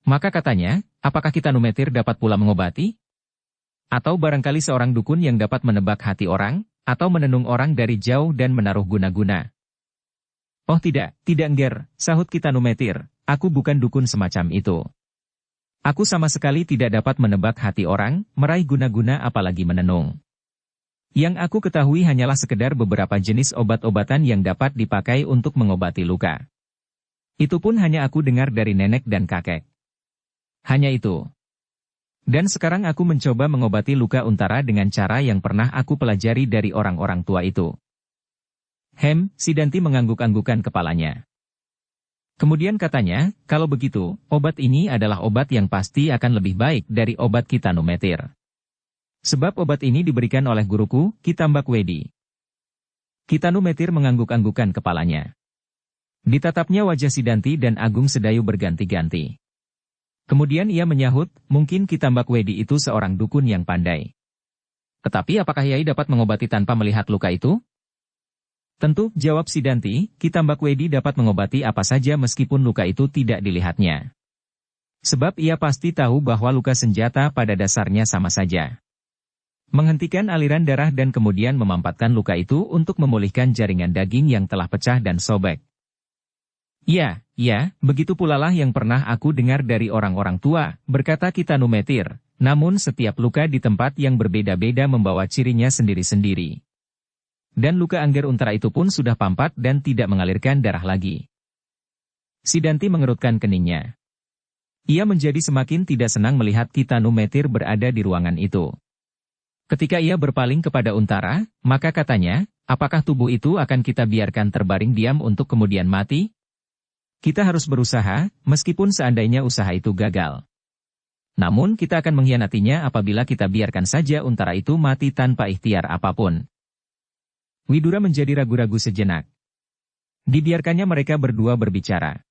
Maka katanya, apakah Kitanometer dapat pula mengobati? Atau barangkali seorang dukun yang dapat menebak hati orang? Atau menenung orang dari jauh dan menaruh guna-guna. Oh tidak Ngger, sahut Kitanometer, aku bukan dukun semacam itu. Aku sama sekali tidak dapat menebak hati orang, meraih guna-guna apalagi menenung. Yang aku ketahui hanyalah sekedar beberapa jenis obat-obatan yang dapat dipakai untuk mengobati luka. Itu pun hanya aku dengar dari nenek dan kakek. Hanya itu. Dan sekarang aku mencoba mengobati luka Untara dengan cara yang pernah aku pelajari dari orang-orang tua itu. Si Danti mengangguk-anggukan kepalanya. Kemudian katanya, kalau begitu, obat ini adalah obat yang pasti akan lebih baik dari obat Kitanumetir. Sebab obat ini diberikan oleh guruku, Kitambakwedi. Kitanumetir mengangguk-anggukan kepalanya. Ditatapnya wajah Sidanti dan Agung Sedayu berganti-ganti. Kemudian ia menyahut, mungkin Kitambakwedi itu seorang dukun yang pandai. Tetapi apakah Yai dapat mengobati tanpa melihat luka itu? Tentu, jawab Sidanti, Kitambakwedi dapat mengobati apa saja meskipun luka itu tidak dilihatnya. Sebab ia pasti tahu bahwa luka senjata pada dasarnya sama saja. Menghentikan aliran darah dan kemudian memampatkan luka itu untuk memulihkan jaringan daging yang telah pecah dan sobek. Ya, begitu pula lah yang pernah aku dengar dari orang-orang tua, berkata Kitanumetir, namun setiap luka di tempat yang berbeda-beda membawa cirinya sendiri-sendiri. Dan luka Angger Untara itu pun sudah pampat dan tidak mengalirkan darah lagi. Sidanti mengerutkan keningnya. Ia menjadi semakin tidak senang melihat Kitanumetir berada di ruangan itu. Ketika ia berpaling kepada Untara, maka katanya, apakah tubuh itu akan kita biarkan terbaring diam untuk kemudian mati? Kita harus berusaha, meskipun seandainya usaha itu gagal. Namun kita akan mengkhianatinya apabila kita biarkan saja Untara itu mati tanpa ikhtiar apapun. Widura menjadi ragu-ragu sejenak. Dibiarkannya mereka berdua berbicara.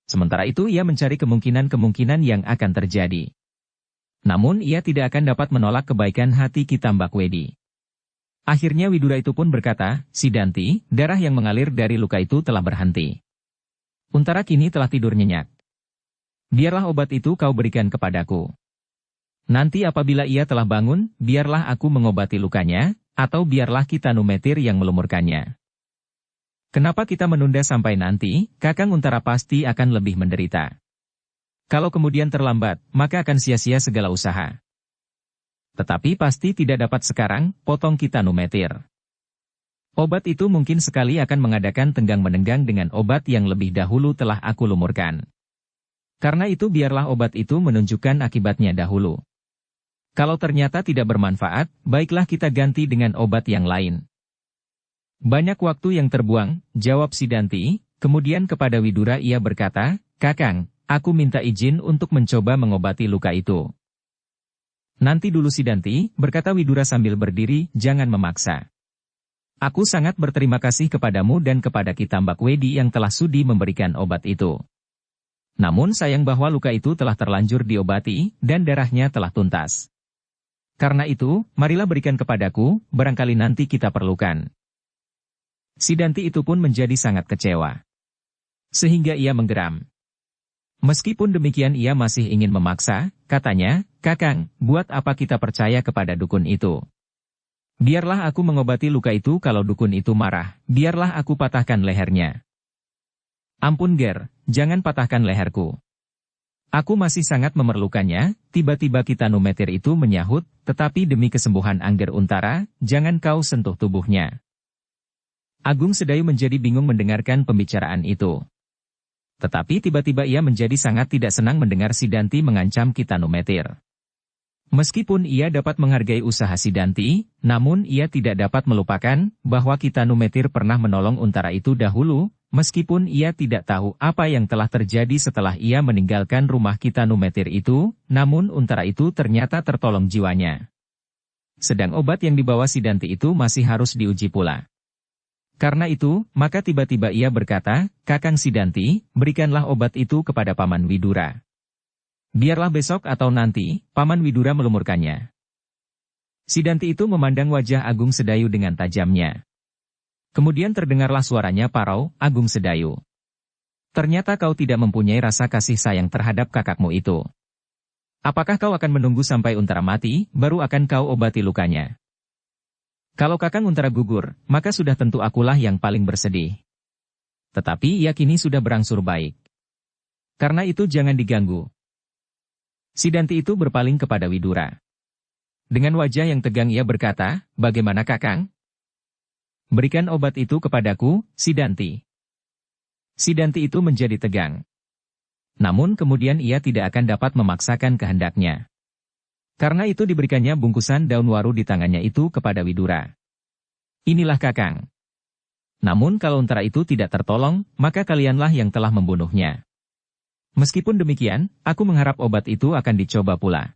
Sementara itu ia mencari kemungkinan-kemungkinan yang akan terjadi. Namun ia tidak akan dapat menolak kebaikan hati Kitambakwedi. Akhirnya Widura itu pun berkata, Sidanti, darah yang mengalir dari luka itu telah berhenti. Untara kini telah tidur nyenyak. Biarlah obat itu kau berikan kepadaku. Nanti apabila ia telah bangun, biarlah aku mengobati lukanya, atau biarlah Kitanumetir yang melumurkannya. Kenapa kita menunda sampai nanti, Kakang Untara pasti akan lebih menderita. Kalau kemudian terlambat, maka akan sia-sia segala usaha. Tetapi pasti tidak dapat sekarang, potong Kitanumetir. Obat itu mungkin sekali akan mengadakan tenggang-menenggang dengan obat yang lebih dahulu telah aku lumurkan. Karena itu biarlah obat itu menunjukkan akibatnya dahulu. Kalau ternyata tidak bermanfaat, baiklah kita ganti dengan obat yang lain. Banyak waktu yang terbuang, jawab Sidanti, kemudian kepada Widura ia berkata, Kakang, aku minta izin untuk mencoba mengobati luka itu. Nanti dulu Sidanti, berkata Widura sambil berdiri, jangan memaksa. Aku sangat berterima kasih kepadamu dan kepada Kitambakwedi yang telah sudi memberikan obat itu. Namun sayang bahwa luka itu telah terlanjur diobati, dan darahnya telah tuntas. Karena itu, marilah berikan kepadaku, barangkali nanti kita perlukan. Sidanti itu pun menjadi sangat kecewa. Sehingga ia menggeram. Meskipun demikian ia masih ingin memaksa, katanya, Kakang, buat apa kita percaya kepada dukun itu? Biarlah aku mengobati luka itu kalau dukun itu marah, biarlah aku patahkan lehernya. Ampun Ger, jangan patahkan leherku. Aku masih sangat memerlukannya, tiba-tiba Kitanumetir itu menyahut, tetapi demi kesembuhan Angger Untara, jangan kau sentuh tubuhnya. Agung Sedayu menjadi bingung mendengarkan pembicaraan itu. Tetapi tiba-tiba ia menjadi sangat tidak senang mendengar Sidanti mengancam Kitanumetir. Meskipun ia dapat menghargai usaha Sidanti, namun ia tidak dapat melupakan bahwa Kitanumetir pernah menolong Untara itu dahulu, meskipun ia tidak tahu apa yang telah terjadi setelah ia meninggalkan rumah Kitanumetir itu, namun Untara itu ternyata tertolong jiwanya. Sedang obat yang dibawa Sidanti itu masih harus diuji pula. Karena itu, maka tiba-tiba ia berkata, Kakang Sidanti, berikanlah obat itu kepada Paman Widura. Biarlah besok atau nanti, Paman Widura melumurkannya. Sidanti itu memandang wajah Agung Sedayu dengan tajamnya. Kemudian terdengarlah suaranya parau, Agung Sedayu. Ternyata kau tidak mempunyai rasa kasih sayang terhadap kakakmu itu. Apakah kau akan menunggu sampai Untara mati, baru akan kau obati lukanya? Kalau Kakang Untara gugur, maka sudah tentu akulah yang paling bersedih. Tetapi ia kini sudah berangsur baik. Karena itu jangan diganggu. Sidanti itu berpaling kepada Widura. Dengan wajah yang tegang ia berkata, bagaimana Kakang? Berikan obat itu kepadaku, Sidanti. Sidanti itu menjadi tegang. Namun kemudian ia tidak akan dapat memaksakan kehendaknya. Karena itu diberikannya bungkusan daun waru di tangannya itu kepada Widura. Inilah Kakang. Namun kalau untara itu tidak tertolong, maka kalianlah yang telah membunuhnya. Meskipun demikian, aku mengharap obat itu akan dicoba pula.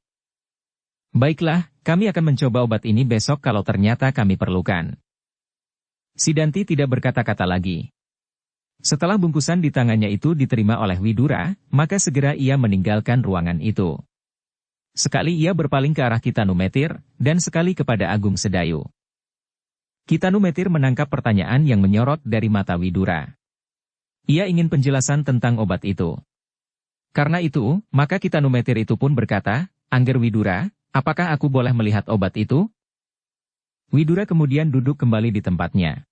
Baiklah, kami akan mencoba obat ini besok kalau ternyata kami perlukan. Sidanti tidak berkata-kata lagi. Setelah bungkusan di tangannya itu diterima oleh Widura, maka segera ia meninggalkan ruangan itu. Sekali ia berpaling ke arah Kitanumetir, dan sekali kepada Agung Sedayu. Kitanumetir menangkap pertanyaan yang menyorot dari mata Widura. Ia ingin penjelasan tentang obat itu. Karena itu, maka Kitanumetir itu pun berkata, "Angger Widura, apakah aku boleh melihat obat itu?" Widura kemudian duduk kembali di tempatnya.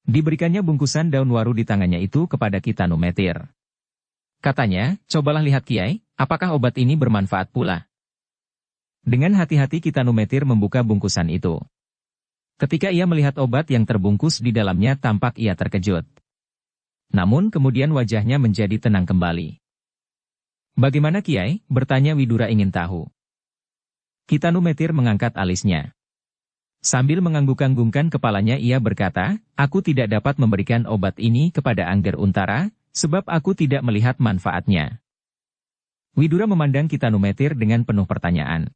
Diberikannya bungkusan daun waru di tangannya itu kepada Kitanumetir. Katanya, "Cobalah lihat Kiai, apakah obat ini bermanfaat pula?" Dengan hati-hati Kitanumetir membuka bungkusan itu. Ketika ia melihat obat yang terbungkus di dalamnya tampak ia terkejut. Namun kemudian wajahnya menjadi tenang kembali. "Bagaimana Kiai?" bertanya Widura ingin tahu. Kitanumetir mengangkat alisnya. Sambil mengangguk-anggungkan kepalanya ia berkata, "Aku tidak dapat memberikan obat ini kepada Angger Untara, sebab aku tidak melihat manfaatnya." Widura memandang Kitanumetir dengan penuh pertanyaan.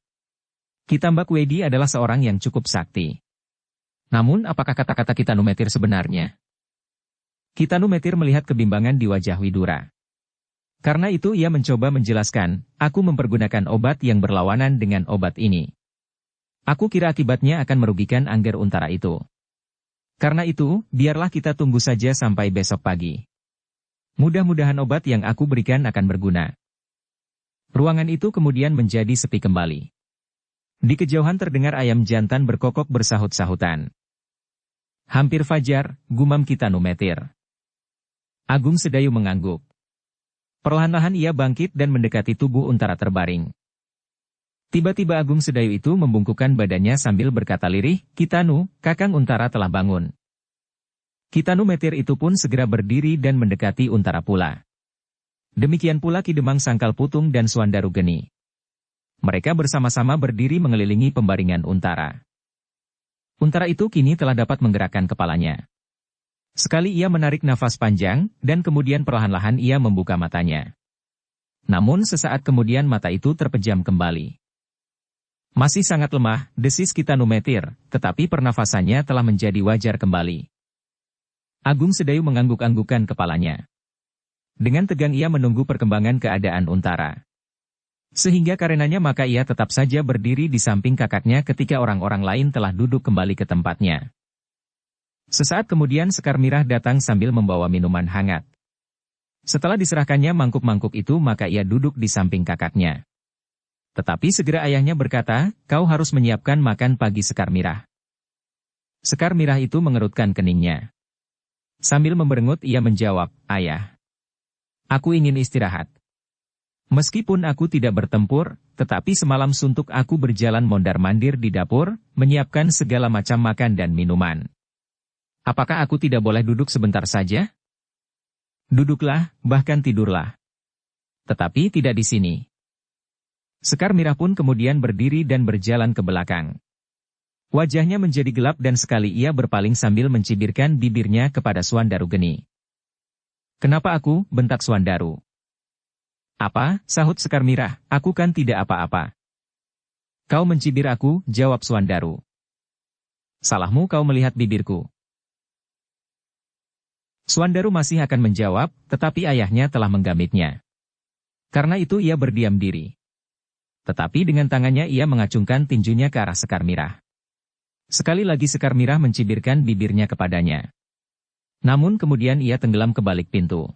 Kitambak Wedi adalah seorang yang cukup sakti. Namun apakah kata-kata Kitanumetir sebenarnya? Kitanumetir melihat kebimbangan di wajah Widura. Karena itu ia mencoba menjelaskan, "Aku mempergunakan obat yang berlawanan dengan obat ini. Aku kira akibatnya akan merugikan Angger Untara itu. Karena itu, biarlah kita tunggu saja sampai besok pagi. Mudah-mudahan obat yang aku berikan akan berguna." Ruangan itu kemudian menjadi sepi kembali. Di kejauhan terdengar ayam jantan berkokok bersahut-sahutan. "Hampir fajar," gumam Kitanumetir. Agung Sedayu mengangguk. Perlahan-lahan ia bangkit dan mendekati tubuh Untara terbaring. Tiba-tiba Agung Sedayu itu membungkukkan badannya sambil berkata lirih, "Kitanu, Kakang Untara telah bangun." Kitanumetir itu pun segera berdiri dan mendekati Untara pula. Demikian pula Ki Demang Sangkal Putung dan Suandaru Geni. Mereka bersama-sama berdiri mengelilingi pembaringan Untara. Untara itu kini telah dapat menggerakkan kepalanya. Sekali ia menarik nafas panjang, dan kemudian perlahan-lahan ia membuka matanya. Namun sesaat kemudian mata itu terpejam kembali. "Masih sangat lemah," desis Kitanumetir, "tetapi pernafasannya telah menjadi wajar kembali." Agung Sedayu mengangguk-anggukkan kepalanya. Dengan tegang ia menunggu perkembangan keadaan Untara. Sehingga karenanya maka ia tetap saja berdiri di samping kakaknya ketika orang-orang lain telah duduk kembali ke tempatnya. Sesaat kemudian Sekar Mirah datang sambil membawa minuman hangat. Setelah diserahkannya mangkuk-mangkuk itu maka ia duduk di samping kakaknya. Tetapi segera ayahnya berkata, "Kau harus menyiapkan makan pagi Sekar Mirah." Sekar Mirah itu mengerutkan keningnya. Sambil memberengut ia menjawab, "Ayah, aku ingin istirahat. Meskipun aku tidak bertempur, tetapi semalam suntuk aku berjalan mondar-mandir di dapur, menyiapkan segala macam makan dan minuman. Apakah aku tidak boleh duduk sebentar saja?" "Duduklah, bahkan tidurlah. Tetapi tidak di sini." Sekar Mirah pun kemudian berdiri dan berjalan ke belakang. Wajahnya menjadi gelap dan sekali ia berpaling sambil mencibirkan bibirnya kepada Suandaru Geni. "Kenapa aku?" bentak Suandaru. "Apa?" sahut Sekar Mirah, "aku kan tidak apa-apa." "Kau mencibir aku," jawab Suandaru. "Salahmu kau melihat bibirku." Suandaru masih akan menjawab, tetapi ayahnya telah menggamitnya. Karena itu ia berdiam diri. Tetapi dengan tangannya ia mengacungkan tinjunya ke arah Sekar Mirah. Sekali lagi Sekar Mirah mencibirkan bibirnya kepadanya. Namun kemudian ia tenggelam ke balik pintu.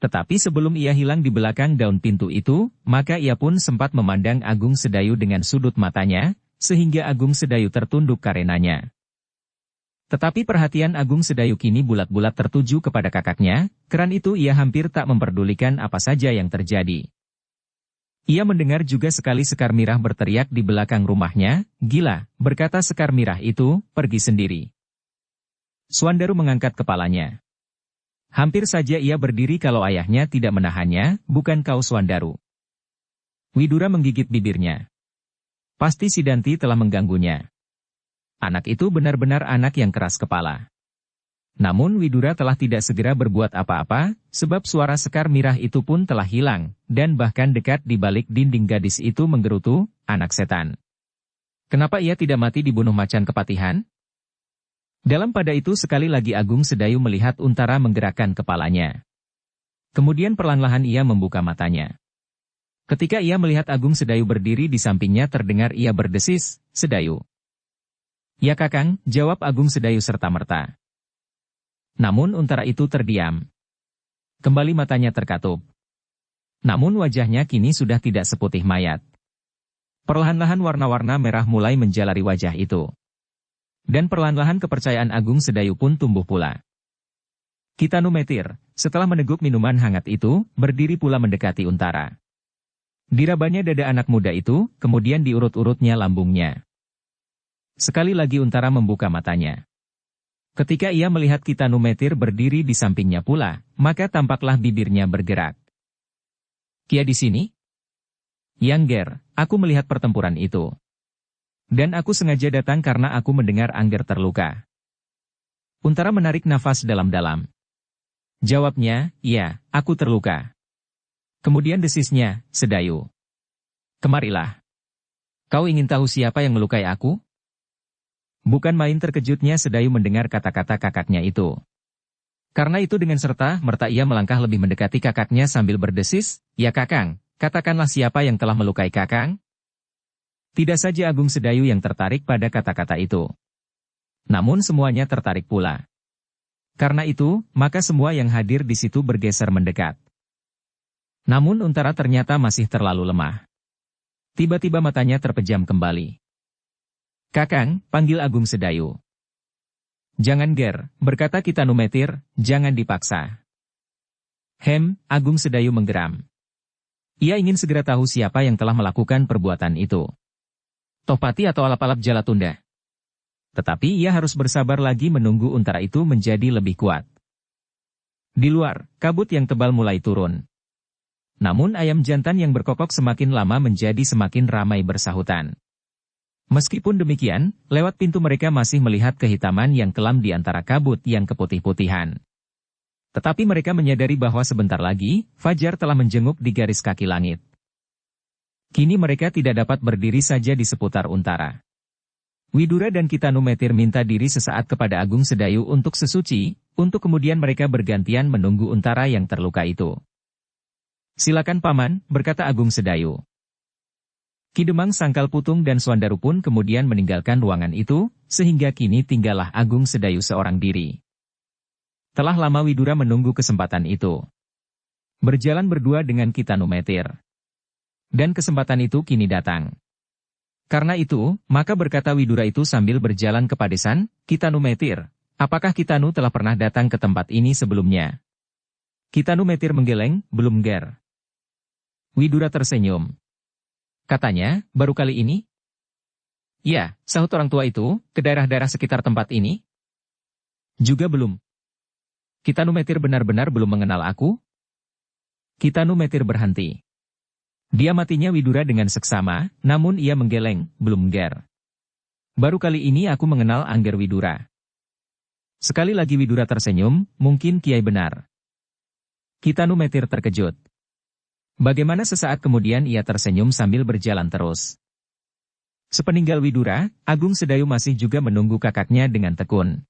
Tetapi sebelum ia hilang di belakang daun pintu itu, maka ia pun sempat memandang Agung Sedayu dengan sudut matanya, sehingga Agung Sedayu tertunduk karenanya. Tetapi perhatian Agung Sedayu kini bulat-bulat tertuju kepada kakaknya, karena itu ia hampir tak memperdulikan apa saja yang terjadi. Ia mendengar juga sekali Sekar Mirah berteriak di belakang rumahnya, "Gila," berkata Sekar Mirah itu, "pergi sendiri." Suandaru mengangkat kepalanya. Hampir saja ia berdiri kalau ayahnya tidak menahannya, "Bukan kau Suandaru." Widura menggigit bibirnya. Pasti Sidanti telah mengganggunya. Anak itu benar-benar anak yang keras kepala. Namun Widura telah tidak segera berbuat apa-apa, sebab suara Sekar Mirah itu pun telah hilang, dan bahkan dekat di balik dinding gadis itu menggerutu, "Anak setan. Kenapa ia tidak mati dibunuh macan kepatihan?" Dalam pada itu sekali lagi Agung Sedayu melihat Untara menggerakkan kepalanya. Kemudian perlahan-lahan ia membuka matanya. Ketika ia melihat Agung Sedayu berdiri di sampingnya terdengar ia berdesis, "Sedayu." "Ya Kakang," jawab Agung Sedayu serta-merta. Namun Untara itu terdiam. Kembali matanya terkatup. Namun wajahnya kini sudah tidak seputih mayat. Perlahan-lahan warna-warna merah mulai menjalari wajah itu. Dan perlahan-lahan kepercayaan Agung Sedayu pun tumbuh pula. Kitanumetir, setelah meneguk minuman hangat itu, berdiri pula mendekati Untara. Dirabanya dada anak muda itu, kemudian diurut-urutnya lambungnya. Sekali lagi Untara membuka matanya. Ketika ia melihat Kitanumetir berdiri di sampingnya pula, maka tampaklah bibirnya bergerak. "Kia di sini?" "Yang Ger, aku melihat pertempuran itu. Dan aku sengaja datang karena aku mendengar Angger terluka." Untara menarik nafas dalam-dalam. Jawabnya, "Iya, aku terluka." Kemudian desisnya, "Sedayu. Kemarilah. Kau ingin tahu siapa yang melukai aku?" Bukan main terkejutnya Sedayu mendengar kata-kata kakaknya itu. Karena itu dengan serta-merta ia melangkah lebih mendekati kakaknya sambil berdesis, "Ya Kakang, katakanlah siapa yang telah melukai Kakang?" Tidak saja Agung Sedayu yang tertarik pada kata-kata itu. Namun semuanya tertarik pula. Karena itu, maka semua yang hadir di situ bergeser mendekat. Namun Untara ternyata masih terlalu lemah. Tiba-tiba matanya terpejam kembali. "Kakang," panggil Agung Sedayu. "Jangan Ger," berkata Kitanumetir, "jangan dipaksa." Agung Sedayu menggeram. Ia ingin segera tahu siapa yang telah melakukan perbuatan itu. Tohpati atau alap-alap Jalatunda. Tetapi ia harus bersabar lagi menunggu Untara itu menjadi lebih kuat. Di luar, kabut yang tebal mulai turun. Namun ayam jantan yang berkokok semakin lama menjadi semakin ramai bersahutan. Meskipun demikian, lewat pintu mereka masih melihat kehitaman yang kelam di antara kabut yang keputih-putihan. Tetapi mereka menyadari bahwa sebentar lagi, fajar telah menjenguk di garis kaki langit. Kini mereka tidak dapat berdiri saja di seputar Untara. Widura dan Kitanumetir minta diri sesaat kepada Agung Sedayu untuk sesuci, untuk kemudian mereka bergantian menunggu Untara yang terluka itu. "Silakan Paman," berkata Agung Sedayu. Kidemang Sangkal Putung dan Swandaru pun kemudian meninggalkan ruangan itu, sehingga kini tinggallah Agung Sedayu seorang diri. Telah lama Widura menunggu kesempatan itu. Berjalan berdua dengan Kitanumetir. Dan kesempatan itu kini datang. Karena itu, maka berkata Widura itu sambil berjalan ke Padesan, "Kitanumetir, apakah Kitanu telah pernah datang ke tempat ini sebelumnya?" Kitanumetir menggeleng, "Belum Ger." Widura tersenyum. Katanya, "Baru kali ini?" "Ya," sahut orang tua itu, "ke daerah-daerah sekitar tempat ini?" "Juga belum." "Kitanumetir benar-benar belum mengenal aku?" Kitanumetir berhenti. Dia matinya Widura dengan seksama, namun ia menggeleng, "Belum Ger. Baru kali ini aku mengenal Angger Widura." Sekali lagi Widura tersenyum, "Mungkin Kiai benar." Kitanumetir terkejut. Bagaimana sesaat kemudian ia tersenyum sambil berjalan terus. Sepeninggal Widura, Agung Sedayu masih juga menunggu kakaknya dengan tekun.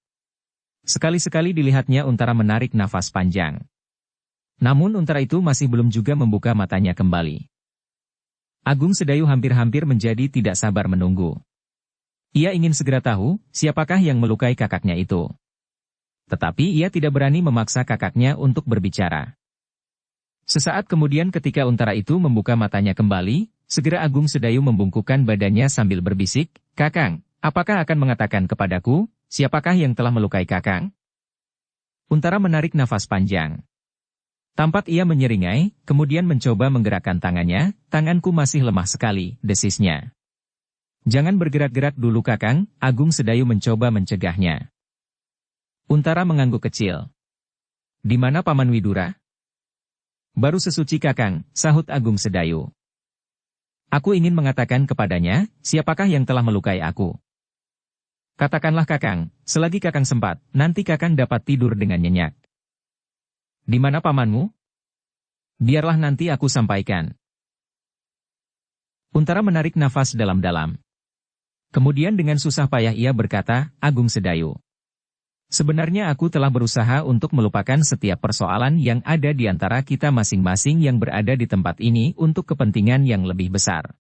Sekali-sekali dilihatnya Untara menarik nafas panjang. Namun Untara itu masih belum juga membuka matanya kembali. Agung Sedayu hampir-hampir menjadi tidak sabar menunggu. Ia ingin segera tahu, siapakah yang melukai kakaknya itu. Tetapi ia tidak berani memaksa kakaknya untuk berbicara. Sesaat kemudian ketika Untara itu membuka matanya kembali, segera Agung Sedayu membungkukkan badannya sambil berbisik, "Kakang, apakah akan mengatakan kepadaku, siapakah yang telah melukai Kakang?" Untara menarik nafas panjang. Tampak ia menyeringai, kemudian mencoba menggerakkan tangannya, "Tanganku masih lemah sekali," desisnya. "Jangan bergerak-gerak dulu Kakang," Agung Sedayu mencoba mencegahnya. Untara mengangguk kecil. "Di mana Paman Widura?" "Baru sesuci Kakang," sahut Agung Sedayu. "Aku ingin mengatakan kepadanya, siapakah yang telah melukai aku." Katakanlah Kakang, selagi Kakang sempat, nanti Kakang dapat tidur dengan nyenyak. Di mana pamanmu? Biarlah nanti aku sampaikan. Untara menarik nafas dalam-dalam. Kemudian dengan susah payah ia berkata, Agung Sedayu. Sebenarnya aku telah berusaha untuk melupakan setiap persoalan yang ada di antara kita masing-masing yang berada di tempat ini untuk kepentingan yang lebih besar.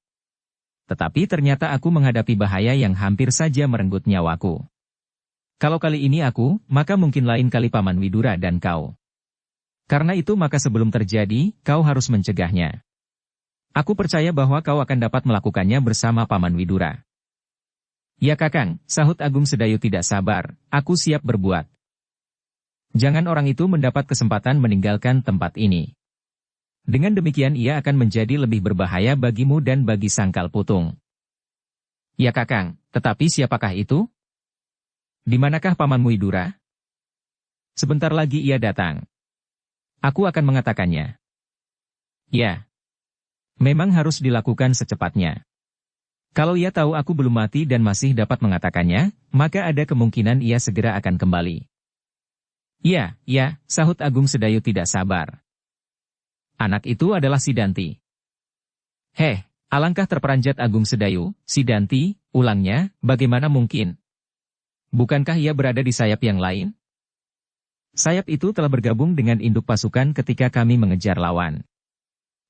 Tetapi ternyata aku menghadapi bahaya yang hampir saja merenggut nyawaku. Kalau kali ini aku, maka mungkin lain kali Paman Widura dan kau. Karena itu maka sebelum terjadi, kau harus mencegahnya. Aku percaya bahwa kau akan dapat melakukannya bersama Paman Widura. Ya Kakang, sahut Agung Sedayu tidak sabar, aku siap berbuat. Jangan orang itu mendapat kesempatan meninggalkan tempat ini. Dengan demikian ia akan menjadi lebih berbahaya bagimu dan bagi Sangkal Putung. Ya Kakang, tetapi siapakah itu? Di manakah Pamanmu Widura? Sebentar lagi ia datang. Aku akan mengatakannya. Ya. Memang harus dilakukan secepatnya. Kalau ia tahu aku belum mati dan masih dapat mengatakannya, maka ada kemungkinan ia segera akan kembali. Ya, sahut Agung Sedayu tidak sabar. Anak itu adalah Sidanti. Alangkah terperanjat Agung Sedayu, Sidanti, ulangnya, bagaimana mungkin? Bukankah ia berada di sayap yang lain? Sayap itu telah bergabung dengan induk pasukan ketika kami mengejar lawan.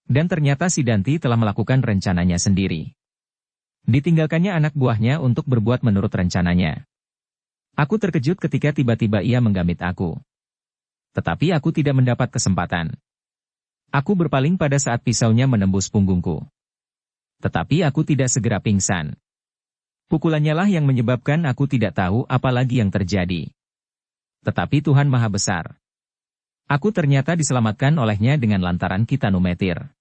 Dan ternyata Sidanti telah melakukan rencananya sendiri. Ditinggalkannya anak buahnya untuk berbuat menurut rencananya. Aku terkejut ketika tiba-tiba ia menggamit aku. Tetapi aku tidak mendapat kesempatan. Aku berpaling pada saat pisaunya menembus punggungku. Tetapi aku tidak segera pingsan. Pukulannya lah yang menyebabkan aku tidak tahu apa lagi yang terjadi. Tetapi Tuhan Maha Besar. Aku ternyata diselamatkan olehnya dengan lantaran Kitanumetir.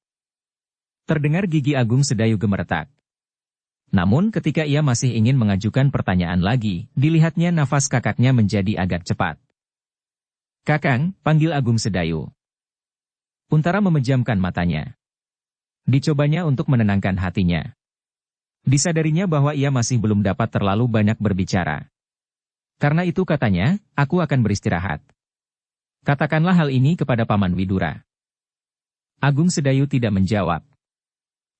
Terdengar gigi Agung Sedayu gemeretak. Namun ketika ia masih ingin mengajukan pertanyaan lagi, dilihatnya nafas kakaknya menjadi agak cepat. Kakang, panggil Agung Sedayu. Untara memejamkan matanya. Dicobanya untuk menenangkan hatinya. Disadarinya bahwa ia masih belum dapat terlalu banyak berbicara. Karena itu katanya, aku akan beristirahat. Katakanlah hal ini kepada Paman Widura. Agung Sedayu tidak menjawab.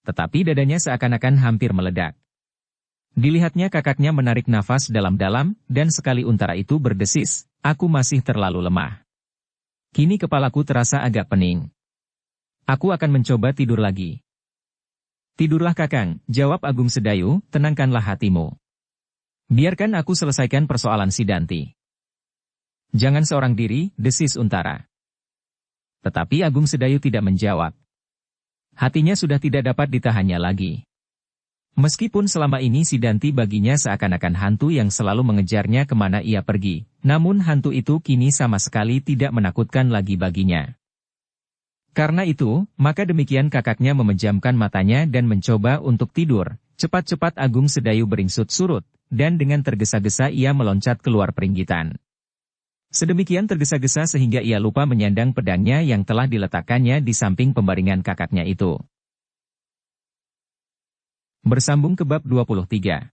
Tetapi dadanya seakan-akan hampir meledak. Dilihatnya kakaknya menarik nafas dalam-dalam, dan sekali Untara itu berdesis, aku masih terlalu lemah. Kini kepalaku terasa agak pening. Aku akan mencoba tidur lagi. Tidurlah Kakang, jawab Agung Sedayu, tenangkanlah hatimu. Biarkan aku selesaikan persoalan Sidanti. Jangan seorang diri, desis Untara. Tetapi Agung Sedayu tidak menjawab. Hatinya sudah tidak dapat ditahannya lagi. Meskipun selama ini Sidanti baginya seakan-akan hantu yang selalu mengejarnya kemana ia pergi, namun hantu itu kini sama sekali tidak menakutkan lagi baginya. Karena itu, maka demikian kakaknya memejamkan matanya dan mencoba untuk tidur. Cepat-cepat Agung Sedayu beringsut surut, dan dengan tergesa-gesa ia meloncat keluar peringgitan. Sedemikian tergesa-gesa sehingga ia lupa menyandang pedangnya yang telah diletakkannya di samping pembaringan kakaknya itu. Bersambung ke bab 23.